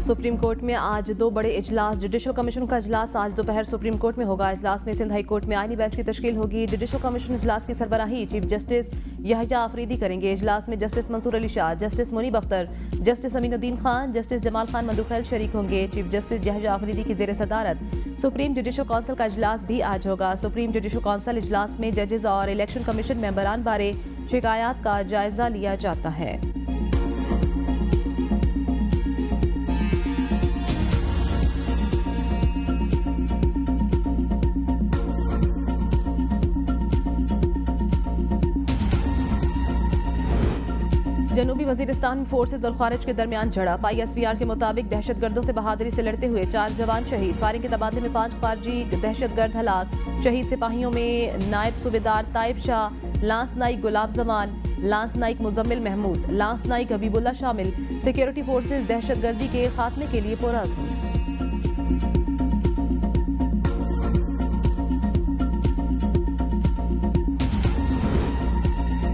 Supreme court में आज दो बड़े इजलास। जुडिशल कमीशन का इजलास आज दोपहर सुप्रीम कोर्ट में होगा। इजलास में सिंध हाई कोर्ट में आईनी बेंच की तश्कील होगी। जुडिशल कमीशन इजलास की सरबराही चीफ जस्टिस यहया आफरीदी करेंगे। इजलास में justice Mansoor Ali Shah, justice Munib Akhtar, justice Aminuddin Khan, justice Jamal Khan Mandokhail शरीक होंगे। चीफ जस्टिस यहया आफरीदी की जेर सदारत सुप्रीम जुडिशल काउंसिल का इजलास भी आज होगा। सुप्रीम जुडिशल काउंसिल इजलास में जजेस और इलेक्शन कमीशन मेंबरान बारे शिकायत का जायजा लिया जाता है। जनूबी वजीरिस्तान में फोर्सेज और खारिज के दरमियान झड़प। ISPR के मुताबिक दहशतगर्दों से बहादुरी से लड़ते हुए 4 जवान शहीद। फायरिंग के तबादले में 5 खारजी दहशतगर्द हलाक। शहीद सिपाहियों में नायब सूबेदार ताइब शाह, लांस नाइक गुलाब जमान, लांस नाइक मुजम्मिल महमूद, लांस नाइक हबीबुल्ला शामिल। सिक्योरिटी फोर्सेज दहशतगर्दी के खात्मे के लिए पुरअज़्म।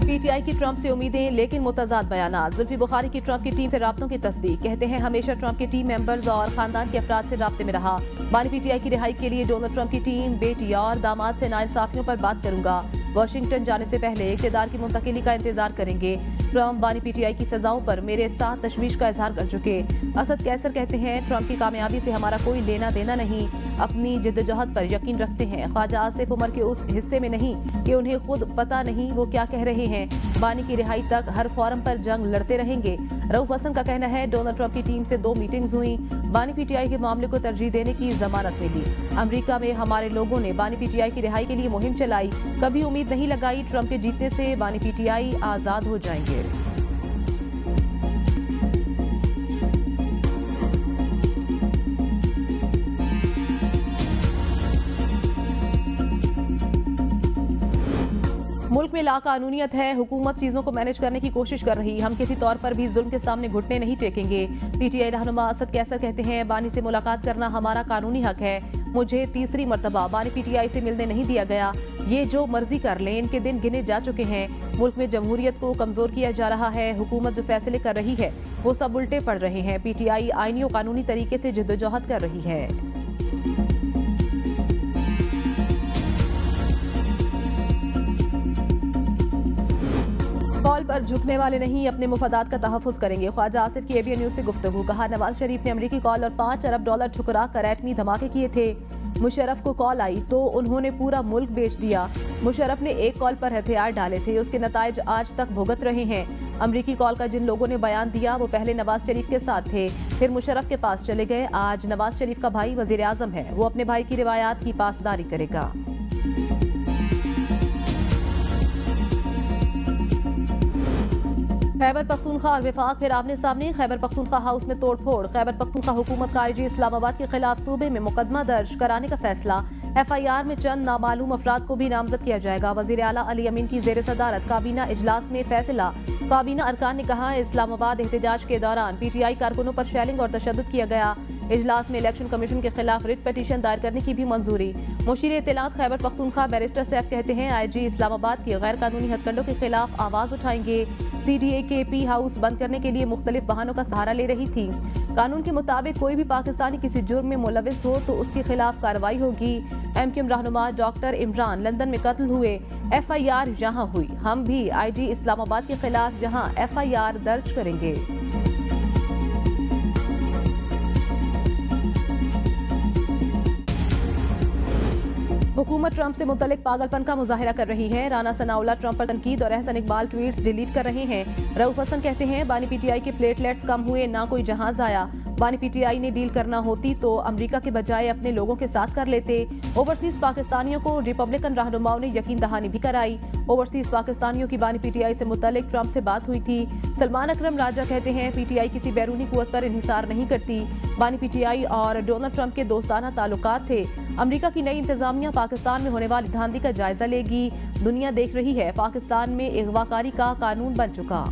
PTI की ट्रंप से उम्मीदें लेकिन मुतज़ाद बयानात। जुल्फी बुखारी की ट्रंप की टीम से राब्तों की तस्दीक। कहते हैं हमेशा ट्रंप के टीम मेंबर्स और खानदान के अफराद से राब्ते में रहा। बानी PTI की रिहाई के लिए डोनाल्ड ट्रंप की टीम, बेटी और दामाद से नाइंसाफियों पर बात करूंगा। वाशिंगटन जाने से पहले इक़्तिदार की मुंतकिली का इंतजार करेंगे। ट्रंप बानी PTI की सजाओं पर मेरे साथ तशवीश का इजहार कर चुके। असद कैसर कहते हैं ट्रंप की कामयाबी से हमारा कोई लेना देना नहीं, अपनी जिद्दोजहद पर यकीन रखते हैं। ख्वाजा आसिफ उमर के उस हिस्से में नहीं कि उन्हें खुद पता नहीं वो क्या कह रहे हैं। बानी की रिहाई तक हर फोरम पर जंग लड़ते रहेंगे। रऊफ हसन का कहना है डोनाल्ड ट्रंप की टीम से 2 मीटिंग्स हुई। बानी PTI के मामले को तरजीह देने की जमानत मिली। अमेरिका में हमारे लोगों ने बानी PTI की रिहाई के लिए मुहिम चलाई। कभी उम्मीद नहीं लगाई ट्रंप के जीतने से बानी PTI आजाद हो जाएंगे। मुल्क में लाकानूनियत है, हुकूमत चीजों को मैनेज करने की कोशिश कर रही। हम किसी तौर पर भी जुल्म के सामने घुटने नहीं टेकेंगे। PTI रहनुमा असद कैसर कहते हैं बानी से मुलाकात करना हमारा कानूनी हक है। मुझे तीसरी मर्तबा बानी PTI से मिलने नहीं दिया गया। ये जो मर्जी कर लें, इनके दिन गिने जा चुके हैं। मुल्क में जमहूरियत को कमजोर किया जा रहा है। हुकूमत जो फैसले कर रही है वो सब उल्टे पड़ रहे हैं। PTI आईनी और कानूनी तरीके से जिद्दोजहद कर रही है। कॉल पर झुकने वाले नहीं, अपने मुफादात का तहफ़्फ़ुज़ करेंगे। ख्वाजा आसिफ की ABN न्यूज़ से गुफ्तगू। कहा नवाज शरीफ ने अमरीकी कॉल और $5 अरब ठुकरा कर एटमी धमाके किए थे। मुशर्रफ को कॉल आई तो उन्होंने पूरा मुल्क बेच दिया। मुशर्रफ ने एक कॉल पर हथियार डाले थे, उसके नताइज आज तक भुगत रहे हैं। अमरीकी कॉल का जिन लोगों ने बयान दिया वो पहले नवाज शरीफ के साथ थे, फिर मुशर्रफ के पास चले गए। आज नवाज शरीफ का भाई वजीर आजम है, वो अपने भाई की रिवायात की पासदारी करेगा। खैबर पख्तूनख्वा और विफाक फिर आमने सामने। खैबर पख्तूनख्वा हाउस में तोड़फोड़। खैबर पख्तूनख्वा हुकूमत का IG इस्लामाबाद के खिलाफ सूबे में मुकदमा दर्ज कराने का फैसला। FIR में चंद नामालूम अफराद को भी नामजद किया जाएगा। वजीर आला अली अमीन की जेर सदारत काबीना इजलास में फैसला। काबीना अरकान ने कहा इस्लामाबाद एहतजाज के दौरान PTI कारकुनों पर शैलिंग और तशद्दुद किया गया। इजलास में इलेक्शन कमीशन के खिलाफ रिट पिटीशन दायर करने की भी मंजूरी। मुशीर इत्तलात खैबर पख्तूनख्वा बैरिस्टर सैफ कहते हैं IG इस्लामाबाद की गैर कानूनी हथकंडों के खिलाफ आवाज उठाएंगे। CDA के P हाउस बंद करने के लिए मुख्तलिफ बहानों का सहारा ले रही थी। कानून के मुताबिक कोई भी पाकिस्तानी किसी जुर्म में मुलविस हो तो उसके खिलाफ कार्रवाई होगी। MQM रहनुमा डॉक्टर इमरान लंदन में कत्ल हुए, FIR यहाँ हुई। हम भी IG इस्लामाबाद के खिलाफ यहाँ FIR दर्ज करेंगे। हुकूमत ट्रंप से मुतल्लिक पागलपन का मुजाहिरा कर रही है। राना सनाउल्लाह ट्रंप पर तनकीद और एहसन इकबाल ट्वीट्स डिलीट कर रहे हैं। रऊफ हसन कहते हैं बानी PTI के प्लेटलेट्स कम हुए, ना कोई जहाज आया। बानी PTI ने डील करना होती तो अमेरिका के बजाय अपने लोगों के साथ कर लेते। ओवरसीज पाकिस्तानियों को रिपब्लिकन रहनुमाओं ने यकीन दहानी भी कराई। ओवरसीज पाकिस्तानियों की बानी PTI से मुतल्लिक ट्रंप से बात हुई थी। सलमान अकरम राजा कहते हैं PTI किसी बैरूनी कुव्वत पर इन्हिसार नहीं करती। बानी PTI और डोनाल्ड ट्रंप के दोस्ताना ताल्लुकात थे। अमेरिका की नई इंतजामिया पाकिस्तान में होने वाली धांधली का जायजा लेगी। दुनिया देख रही है पाकिस्तान में अगवाकारी का कानून बन चुका।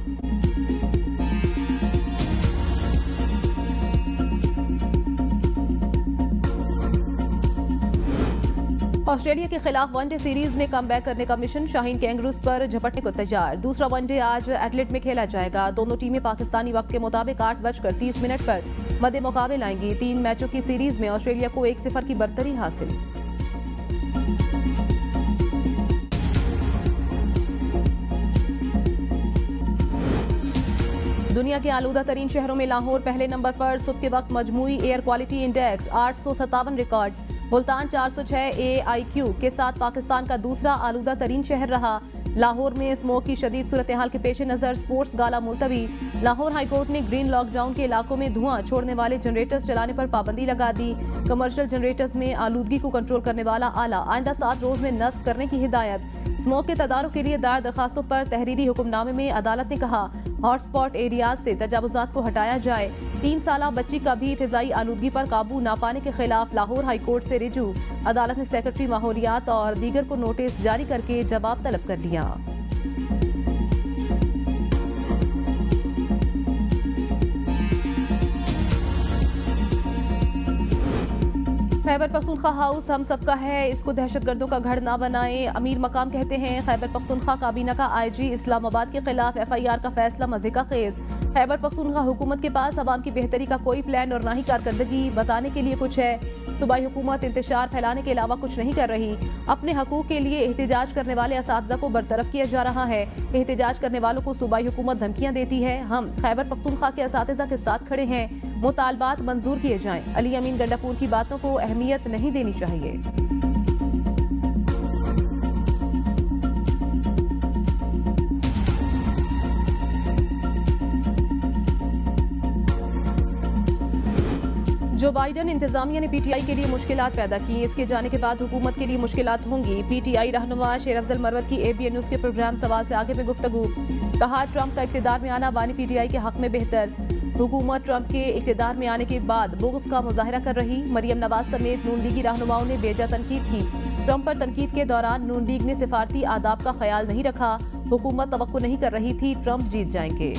ऑस्ट्रेलिया के खिलाफ वनडे सीरीज में कमबैक करने का मिशन शाहीन कैंगरूज पर झपटने को तैयार। दूसरा वनडे आज एडलेड में खेला जाएगा। दोनों टीमें पाकिस्तानी वक्त के मुताबिक 8:30 पर मध्य मुकाबले आएंगी। 3 मैचों की सीरीज में ऑस्ट्रेलिया को 1-0 की बरतरी हासिल। दुनिया के आलूदा तरीन शहरों में लाहौर पहले नंबर पर। सुबह के वक्त मजमूई air quality index 857 record. Multan 406 AIQ के साथ पाकिस्तान का दूसरा आलूदा तरीन शहर रहा। लाहौर में स्मोक की शदीद सूरत हाल के पेश नजर स्पोर्ट्स गाला मुलतवी। लाहौर हाईकोर्ट ने ग्रीन लॉकडाउन के इलाकों में धुआं छोड़ने वाले जनरेटर्स चलाने पर पाबंदी लगा दी। कमर्शियल जनरेटर्स में आलूदगी को कंट्रोल करने वाला आला आइंदा 7 रोज में नस्ब करने की हिदायत। स्मोक के तदारुक के लिए दायर दरखास्तों पर तहरीरी हुक्मनामे में अदालत ने कहा हॉटस्पॉट एरियाज से तजावुजात को हटाया जाए। 3 साला बच्ची का भी फिजाई आलूदगी पर काबू ना पाने के खिलाफ लाहौर हाईकोर्ट से रिजू। अदालत ने सेक्रेटरी माहौलियात और दीगर को नोटिस जारी करके जवाब तलब कर लिया। खैबर पख्तूनख्वा हाउस हम सबका है, इसको दहशतगर्दों का गढ़ ना बनाएं। अमीर मकाम कहते हैं खैबर पख्तूनख्वा काबीना का IG इस्लामाबाद के खिलाफ FIR का फैसला मजे का खेज। खैबर पख्तूनख्वा हुकूमत के पास अवाम की बेहतरी का कोई प्लान और ना ही कारकर्दगी बताने के लिए कुछ है। सूबाई हुकूमत इंतशार फैलाने के अलावा कुछ नहीं कर रही। अपने हकूक के लिए एहतजाज करने वाले असातिज़ा को बरतरफ किया जा रहा है। एहतजाज करने वालों को सूबाई हुकूमत धमकियां देती है। हम खैबर पख्तूनख्वा के असातिज़ा के साथ खड़े हैं। मुतालबात मंजूर किए जाएं। अली अमीन गंडापुर की बातों को अहमियत नहीं देनी चाहिए। जो बाइडन इंतजामिया ने PTI के लिए मुश्किलात पैदा की। इसके जाने के बाद हुकूमत के लिए मुश्किलात होंगी। PTI रहनुमा शेर अफजल मरवत की ABN न्यूज के प्रोग्राम सवाल से आगे में गुफ्तगू। कहा ट्रंप का इख्तिदार में आना बानी PTI के हक में बेहतर। हुकूमत ट्रंप के इख्तिदार में आने के बाद बुग़्ज़ का मुजाहरा कर रही। मरियम नवाज समेत नून लीगी रहनुमाओं ने बेजा तनकीद की। ट्रंप पर तनकीद के दौरान नून लीग ने सिफारती आदाब का ख्याल नहीं रखा। हुकूमत तवक्को नहीं कर रही थी ट्रंप जीत जाएंगे।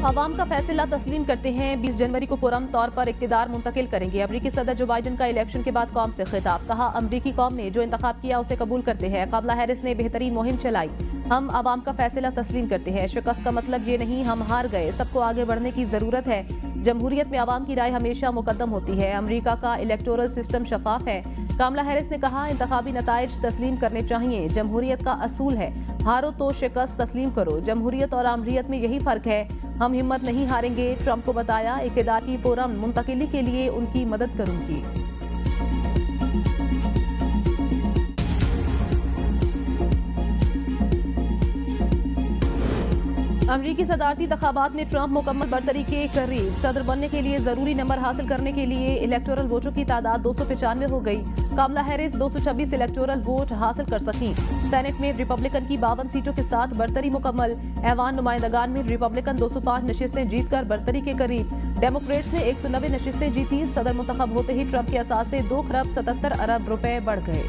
अवाम का फैसला तस्लीम करते हैं। 20 जनवरी को पुरअमन तौर पर इख्तिदार मुंतकिल करेंगे। अमरीकी सदर जो बाइडन का इलेक्शन के बाद कौम से खिताब। कहा अमरीकी कौम ने जो इंतखाब किया उसे कबूल करते हैं। कामला हैरिस ने बेहतरीन मुहिम चलाई। हम अवाम का फैसला तस्लीम करते हैं। शिकस्त का मतलब ये नहीं हम हार गए। सबको आगे बढ़ने की जरूरत है। जमहूरियत में अवाम की राय हमेशा मुकद्दम होती है। अमरीका का इलेक्टोरल सिस्टम शफाफ है। कामला हैरिस ने कहा इंतखाबी नताइज तस्लीम करने चाहिए। जमहूरियत का असूल है हारो तो शिकस्त तस्लीम करो। जमहूरियत और आमरीयत में यही फर्क है। हम हिम्मत नहीं हारेंगे। ट्रंप को बताया इक़्तिदार की पुरअमन मुंतकिली के लिए उनकी मदद करूंगी। अमरीकी सदारती इंतखाबात में ट्रंप मुकम्मल बरतरी के करीब। सदर बनने के लिए जरूरी नंबर हासिल करने के लिए इलेक्टोरल वोटों की तादाद 295 हो गई। कामला हैरिस 226 इलेक्टोरल वोट हासिल कर सकी। सेनेट में रिपब्लिकन की 52 सीटों के साथ बरतरी मुकम्मल। ऐवान नुमाइंदगान में रिपब्लिकन 205 नशिस्तें जीतकर बरतरी के करीब। डेमोक्रेट्स ने 190 नशिस्तें जीती। सदर मुंतखब होते ही ट्रंप के असास से 2 खरब 77 अरब रुपए बढ़ गए।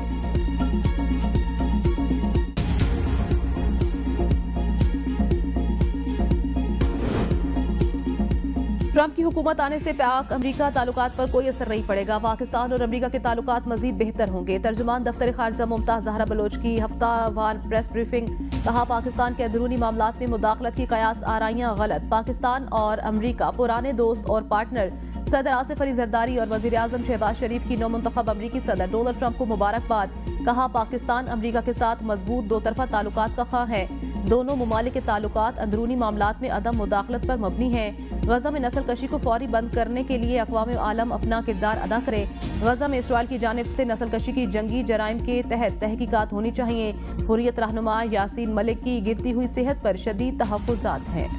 ट्रंप की हुकूमत आने से पाक अमरीका ताल्लुकात पर कोई असर नहीं पड़ेगा। पाकिस्तान और अमरीका के ताल्लुकात मजीद बेहतर होंगे। तर्जुमान दफ्तर खारजा मुमताज जहरा बलोच की हफ्तावार प्रेस ब्रीफिंग। कहा पाकिस्तान के अंदरूनी मामलात में मुदाखलत की कयास आराइयां गलत। पाकिस्तान और अमरीका पुराने दोस्त और पार्टनर। सदर आसिफ अली जरदारी और वजीर आजम शहबाज शरीफ की नौमुंतखब अमरीकी सदर डोनाल्ड ट्रंप को मुबारकबाद। कहा पाकिस्तान अमरीका के साथ मजबूत 2 तरफा ताल्लुकात का ख्वाह है। दोनों ममालिक के ताल्लुकात अंदरूनी मामलात में अदम मुदाखलत पर मबनी है। गजा में नस्ल कशी को फौरी बंद करने के लिए अक़वाम आलम अपना किरदार अदा करे। गजा में इसराइल की जानिब से नस्ल कशी की जंगी जराइम के तहत तहकीकात होनी चाहिए। हुर्रियत रहनुमा यासीन मलिक की गिरती हुई सेहत पर शदीद तहफ़्फ़ुज़ात हैं।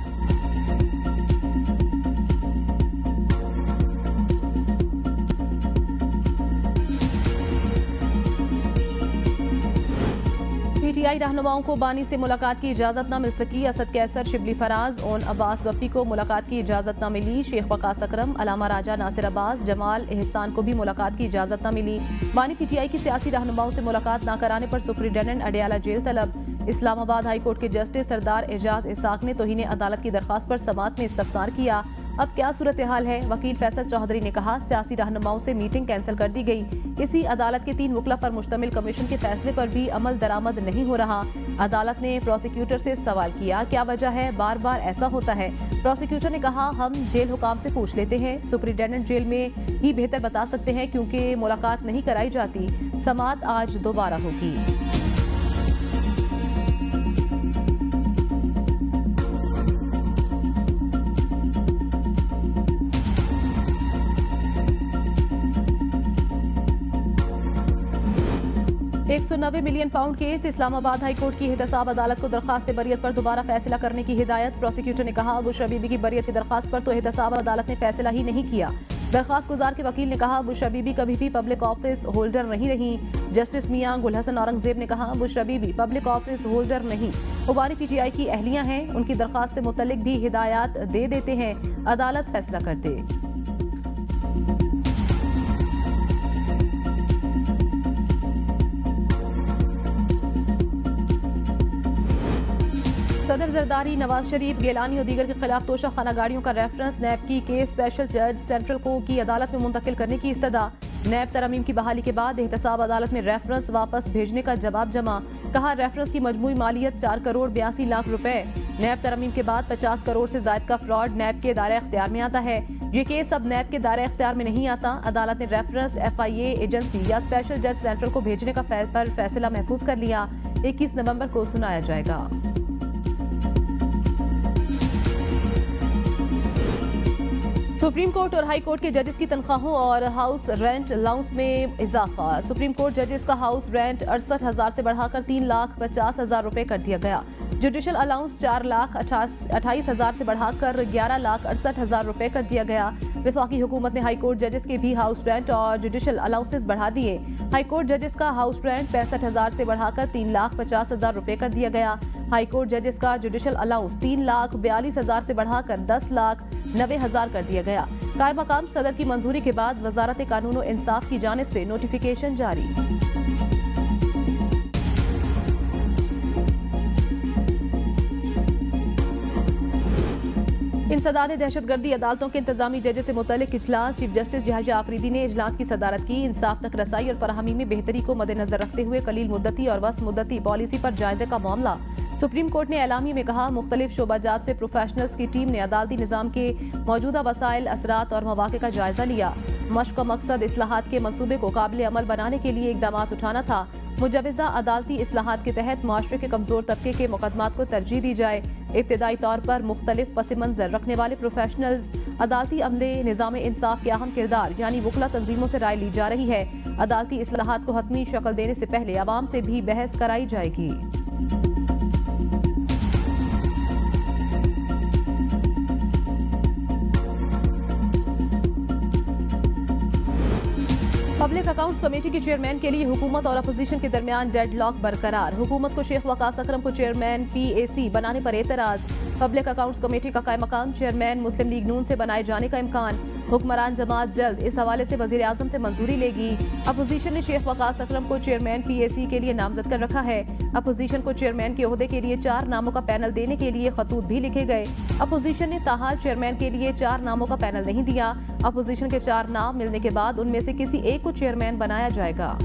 पीटीआई रहनुमाओं को बानी से मुलाकात की इजाजत न मिल सकी। असद कैसर, शिबली फराज और अब्बास गप्पी को मुलाकात की इजाजत न मिली। शेख वकास अकरम, अलामा राजा, नासिर अब्बास, जमाल एहसान को भी मुलाकात की इजाजत न मिली। बानी पीटीआई की सियासी रहनुमाओं से मुलाकात न कराने पर सुप्रिंटेंडेंट अडयाला जेल तलब। इस्लामाबाद हाई कोर्ट के जस्टिस सरदार एजाज इसाक ने तौहीन अदालत की दरख्वास्त पर समाअत में इस्तफसार किया। अब क्या सूरत हाल है? वकील फैसल चौधरी ने कहा, सियासी रहनुमाओं से मीटिंग कैंसिल कर दी गई। इसी अदालत के 3 वकला पर मुश्तमिल कमीशन के फैसले पर भी अमल दरामद नहीं हो रहा। अदालत ने प्रोसिक्यूटर से सवाल किया, क्या वजह है, बार बार ऐसा होता है? प्रोसिक्यूटर ने कहा, हम जेल हुकाम से पूछ लेते हैं, सुप्रिंटेंडेंट जेल में ही बेहतर बता सकते हैं क्योंकि मुलाकात नहीं कराई जाती। समाअत आज दोबारा होगी। £190 million case. Islamabad high court की एहतसाब अदालत को दरखास्त बरियत पर दोबारा फैसला करने की हिदायत। प्रोसिक्यूटर ने कहा, बुशरा-बीबी की बरियत की दरखास्त पर तो एहतसाब अदालत ने फैसला ही नहीं किया। दरखास्त गुजार के वकील ने कहा, बुशरा-बीबी कभी भी पब्लिक ऑफिस होल्डर नहीं रही। जस्टिस मियां गुल हसन औरंगजेब ने कहा, बुशरा-बीबी पब्लिक ऑफिस होल्डर नहीं, वो बानी पीटीआई की अहलियां हैं। उनकी दरखास्त से मुतल्लिक भी हिदायत दे देते हैं, अदालत फैसला कर दे। सदर जरदारी, नवाज शरीफ, गेलानी और दीगर के खिलाफ तोशा खाना गाड़ियों का रेफरेंस नैब की केस स्पेशल जज सेंट्रल को की अदालत में मुंतकिल करने की इस्तदा। नैब तरमीम की बहाली के बाद एहतसाब अदालत में रेफरेंस वापस भेजने का जवाब जमा। कहा, रेफरेंस की मजमूई मालियत 4 करोड़ 82 लाख रुपए। नैब तरमीम के बाद 50 करोड़ से जायद का फ्रॉड नैब के दायरे इख्तियार में आता है। ये केस अब नैब के दायरे इख्तियार में नहीं आता। अदालत ने रेफरेंस FIA एजेंसी या स्पेशल जज सेंट्रल को भेजने का पर फैसला महफूज कर लिया। 21 नवंबर को सुनाया जाएगा। सुप्रीम कोर्ट और हाई कोर्ट के जजेस की तनख्वाहों और हाउस रेंट अलाउंस में इजाफा। सुप्रीम कोर्ट जजेस का हाउस रेंट 68,000 से बढ़ाकर 3,50,000 रुपए कर दिया गया। जुडिशल अलाउंस 4,28,000 से बढ़ाकर 11,68,000 रुपए कर दिया गया। वफाकी हुकूमत ने हाई कोर्ट जजेस के भी हाउस रेंट और जुडिशल अलाउंसेस बढ़ा दिए। हाई कोर्ट जजेस का हाउस रेंट 65,000 से बढ़ाकर 3,50,000 रुपए कर दिया गया। हाई कोर्ट जजेस का जुडिशल अलाउंस 3,42,000 से बढ़ाकर 10,90,000 कर दिया गया। कायम मकाम सदर की मंजूरी के बाद वजारत कानून और इंसाफ की जानिब से नोटिफिकेशन जारी। इंसदाद दहशतगर्दी अदालतों के इंतजामी जजेस से मुतल्लिक इजलास। चीफ जस्टिस जहाजिया आफरीदी ने इजलास की सदारत की। इंसाफ तक रसाई और फराहमी में बेहतरी को मद्देनजर रखते हुए कलील मुद्दती और वस मुद्दती पॉलिसी पर जायजे का मामला। सुप्रीम कोर्ट ने एलामी में कहा, मुख्तलिफ शोबाजात से प्रोफेशनल्स की टीम ने अदालती निज़ाम के मौजूदा वसाइल, असरात और मौक़े का जायजा लिया। मश्क का मकसद इस्लाहात के मंसूबे को काबिल अमल बनाने के लिए इक़दाम उठाना था। मुजवज़ा अदालती इस्लाहात के तहत माशरे के कमज़ोर तबके के मुकदमात को तरजीह दी जाए। इब्तदाई तौर पर मुख्तलिफ पस मंज़र रखने वाले प्रोफेशनल्स, अदालती अमले, निज़ाम इंसाफ के अहम किरदार यानी वकला तंजीमों से राय ली जा रही है। अदालती इस्लाहात को हतमी शक्ल देने से पहले अवाम से भी बहस कराई जाएगी। पब्लिक अकाउंट्स कमेटी के चेयरमैन के लिए हुकूमत और अपोजिशन के दरमियान डेडलॉक बरकरार। हुकूमत को शेख वकास अकरम को चेयरमैन PAC बनाने पर एतराज। पब्लिक अकाउंट्स कमेटी का कायम मकाम चेयरमैन मुस्लिम लीग नून से बनाए जाने का इम्कान। हुक्मरान जमात जल्द इस हवाले से वजीर आजम से मंजूरी लेगी। अपोजिशन ने शेख वकास अकरम को चेयरमैन PAC के लिए नामजद कर रखा है। अपोजिशन को चेयरमैन के ओहदे के लिए 4 नामों का पैनल देने के लिए खतूत भी लिखे गए। अपोजिशन ने ताहाल चेयरमैन के लिए 4 नामों का पैनल नहीं दिया। अपोजिशन के 4 नाम मिलने के बाद उनमें से किसी एक को चेयरमैन बनाया जाएगा।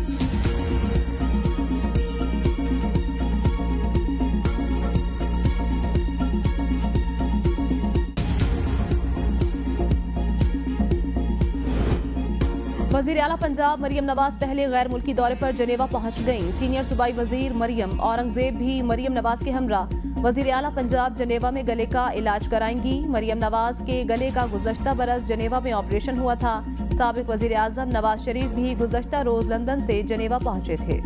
वजीर आला पंजाब मरियम नवाज पहले गैर मुल्की दौरे पर जनेवा पहुंच गईं। सीनियर सूबाई वजीर मरियम औरंगजेब भी मरियम नवाज के हमरा। वजीर आला पंजाब जनेवा में गले का इलाज कराएंगी। मरियम नवाज के गले का गुज़श्ता बरस जनेवा में ऑपरेशन हुआ था। साबिक वजीर आजम नवाज शरीफ भी गुज़श्ता रोज लंदन से जनेवा पहुंचे थे।